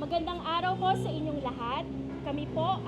Magandang araw po sa inyong lahat. Kami po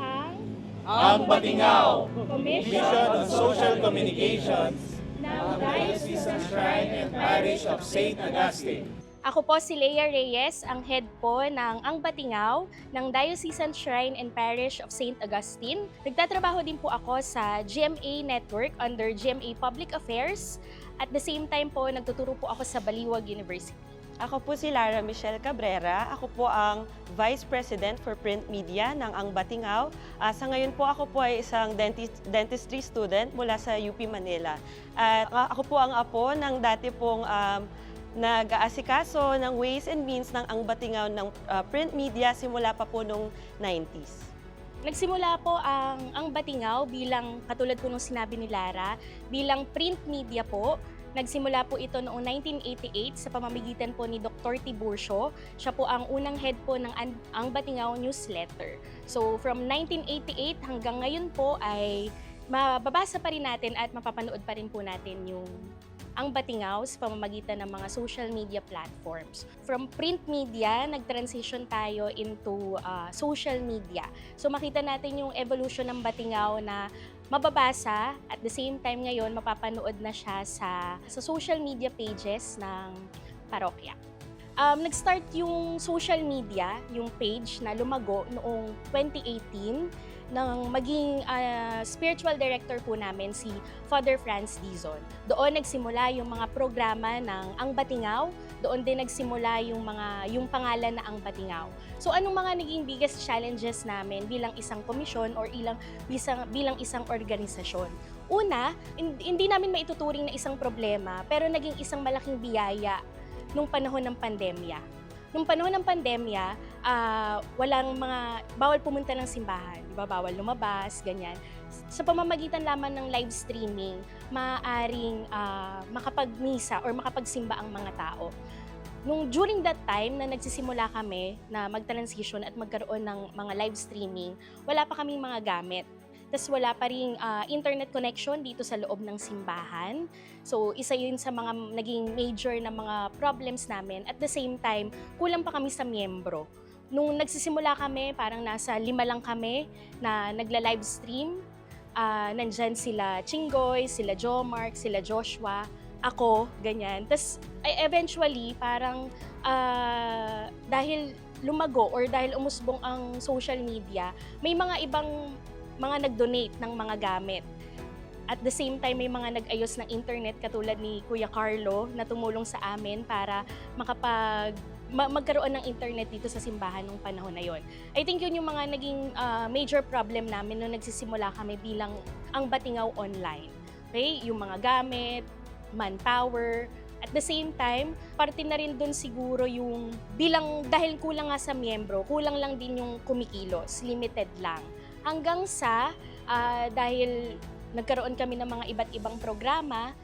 Ang Batingaw, Commission Mission on Social Communications ng ng Diocesan Shrine and Parish of St. Augustine. Ako po si Lea Reyes, ang head po ng Ang Batingaw ng Diocesan Shrine and Parish of St. Augustine. Nagtatrabaho din po ako sa GMA Network under GMA Public Affairs. At the same time po, nagtuturo po ako sa Baliwag University. Ako po si Lara Michelle Cabrera. Ako po ang Vice President for Print Media ng Ang Batingaw. Sa ngayon po ako po ay isang dentistry student mula sa UP Manila. At ako po ang apo ng dati pong nag-aasikaso ng ways and means ng Ang Batingaw ng print media simula pa po nung 90s. Nagsimula po ang Batingaw bilang, katulad po nung sinabi ni Lara, bilang print media po. Nagsimula po ito noong 1988 sa pamamagitan po ni Dr. Tiburcio. Siya po ang unang head po ng Ang Batingaw newsletter. So from 1988 hanggang ngayon po ay mababasa pa rin natin at mapapanood pa rin po natin yung Ang Batingaw sa pamamagitan ng mga social media platforms. From print media, nag-transition tayo into social media. So makita natin yung evolution ng Batingaw na mababasa at the same time ngayon mapapanood na siya sa social media pages ng parokya. Nag-start yung social media, yung page na lumago noong 2018 nang maging spiritual director po namin si Father Franz Dizon. Doon nagsimula yung mga programa ng Ang Batingaw, doon din nagsimula yung pangalan na Ang Batingaw. So anong mga naging biggest challenges namin bilang isang komisyon or bilang isang organisasyon? Una, hindi namin maituturing na isang problema, pero naging isang malaking biyaya nung panahon ng pandemya. Nung panahon ng pandemya, bawal pumunta ng simbahan, di ba? Bawal lumabas, ganyan. Sa pamamagitan lamang ng live streaming, maaaring makapagmisa or makapagsimba ang mga tao. During that time na nagsisimula kami na mag-transition at magkaroon ng mga live streaming, wala pa kaming mga gamit. Tapos wala pa ring internet connection dito sa loob ng simbahan. So isa yun sa mga naging major na mga problems namin. At the same time, kulang pa kami sa miyembro. Nung nagsisimula kami, parang nasa 5 lang kami na nagla-live stream. Nandyan sila Chingoy, sila Jomark, sila Joshua, ako, ganyan. Tapos eventually, parang dahil lumago or dahil umusbong ang social media, may mga ibang mga nag-donate ng mga gamit. At the same time, may mga nag-ayos ng internet katulad ni Kuya Carlo na tumulong sa amin para magkaroon ng internet dito sa simbahan nung panahon na yon. I think yun yung mga naging major problem namin nung nagsisimula kami bilang Ang Batingaw online. Okay? Yung mga gamit, manpower, at the same time, parte na rin dun siguro yung dahil kulang nga sa miyembro, kulang lang din yung kumikilos, limited lang. Hanggang sa dahil nagkaroon kami ng mga iba't ibang programa,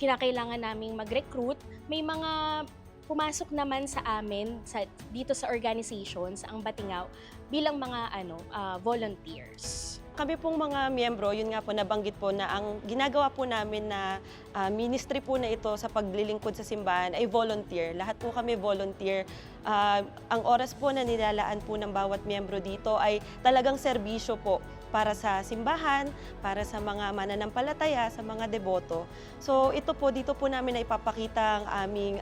kinakailangan naming mag-recruit, may mga pumasok naman sa amin dito sa organization, sa Ang Batingaw, bilang mga volunteers. Kami pong mga miyembro, yun nga po nabanggit po na ang ginagawa po namin na ministry po na ito sa paglilingkod sa simbahan ay volunteer. Lahat po kami volunteer. Ang oras po na nilalaan po ng bawat miyembro dito ay talagang serbisyo po para sa simbahan, para sa mga mananampalataya, sa mga deboto. So ito po, dito po namin na ipapakita ang aming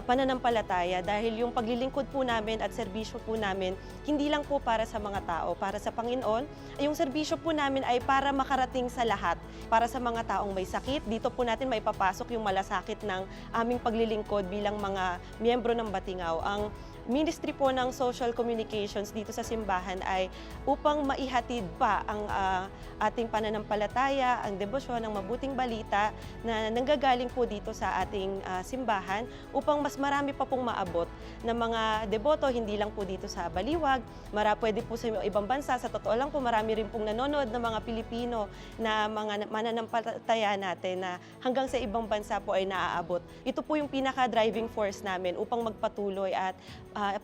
pananampalataya dahil yung paglilingkod po namin at serbisyo po namin, hindi lang po para sa mga tao, para sa Panginoon. Yung serbisyo po namin ay para makarating sa lahat, para sa mga taong may sakit. Dito po natin maipapasok yung malasakit ng aming paglilingkod bilang mga miyembro ng Batingaw. Ang ministry po ng social communications dito sa simbahan ay upang maihatid pa ang ating pananampalataya, ang debosyon, ang mabuting balita na nanggagaling po dito sa ating simbahan upang mas marami pa pong maabot ng mga deboto, hindi lang po dito sa Baliwag, pwede po sa ibang bansa. Sa totoo lang po, marami rin pong nanonood ng mga Pilipino na mga mananampalataya natin na hanggang sa ibang bansa po ay naaabot. Ito po yung pinaka-driving force namin upang magpatuloy at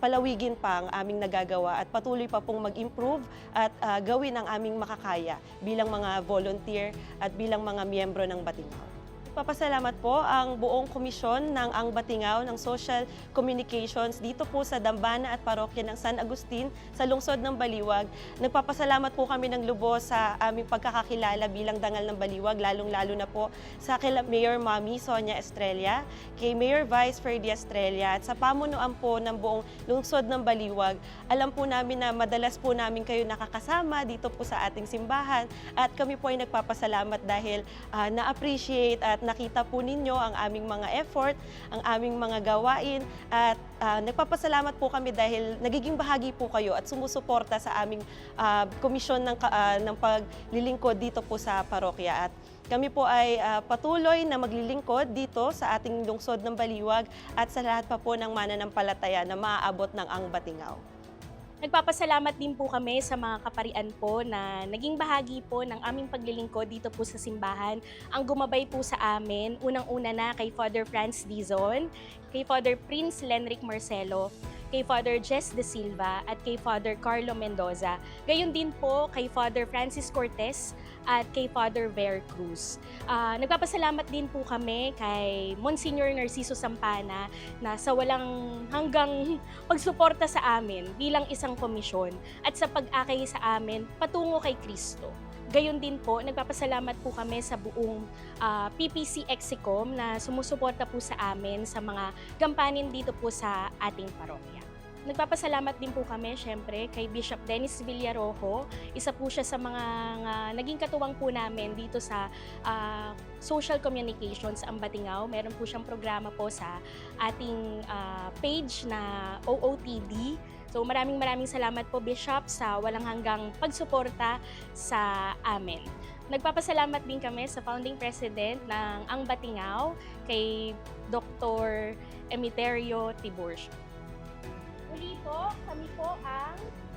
palawigin pa ang aming nagagawa at patuloy pa pong mag-improve at gawin ang aming makakaya bilang mga volunteer at bilang mga miyembro ng Batingaw. Papasalamat po ang buong komisyon ng Ang Batingaw ng Social Communications dito po sa Dambana at Parokya ng San Agustin sa lungsod ng Baliwag. Nagpapasalamat po kami ng lubos sa aming pagkakakilala bilang Dangal ng Baliwag, lalong-lalo na po sa kay Mayor Mami Sonia Estrella, kay Mayor Vice Ferdy Estrella at sa pamunuan po ng buong lungsod ng Baliwag. Alam po namin na madalas po namin kayo nakakasama dito po sa ating simbahan at kami po ay nagpapasalamat dahil na-appreciate at nakita po ninyo ang aming mga effort, ang aming mga gawain at nagpapasalamat po kami dahil nagiging bahagi po kayo at sumusuporta sa aming komisyon ng paglilingkod dito po sa parokya. At kami po ay patuloy na maglilingkod dito sa ating lungsod ng Baliwag at sa lahat pa po ng mananampalataya na maaabot ng Ang Batingaw. Nagpapasalamat din po kami sa mga kaparian po na naging bahagi po ng aming paglilingkod dito po sa simbahan. Ang gumabay po sa amin, unang-una na kay Father Franz Dizon, kay Father Prince Lenric Marcelo, kay Father Jess De Silva at kay Father Carlo Mendoza. Gayon din po kay Father Francis Cortez at kay Father Ver Cruz. Nagpapasalamat din po kami kay Monsignor Narciso Sampana na sa walang hanggang pagsuporta sa amin bilang isang komisyon at sa pag-akay sa amin patungo kay Kristo. Gayon din po, nagpapasalamat po kami sa buong PPC Exicom na sumusuporta po sa amin sa mga gampanin dito po sa ating parokya. Nagpapasalamat din po kami, syempre, kay Bishop Dennis Villarojo. Isa po siya sa mga naging katuwang po namin dito sa social communications ang Batingaw. Meron po siyang programa po sa ating page na OOTD. So maraming salamat po, Bishop, sa walang hanggang pagsuporta sa amin. Nagpapasalamat din kami sa founding president ng Ang Batingaw, kay Dr. Emiterio Tiburcio. Muli po, kami po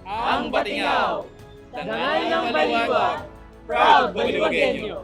Ang Batingaw, Dangal ng Baliwag, proud Baliwagenyo.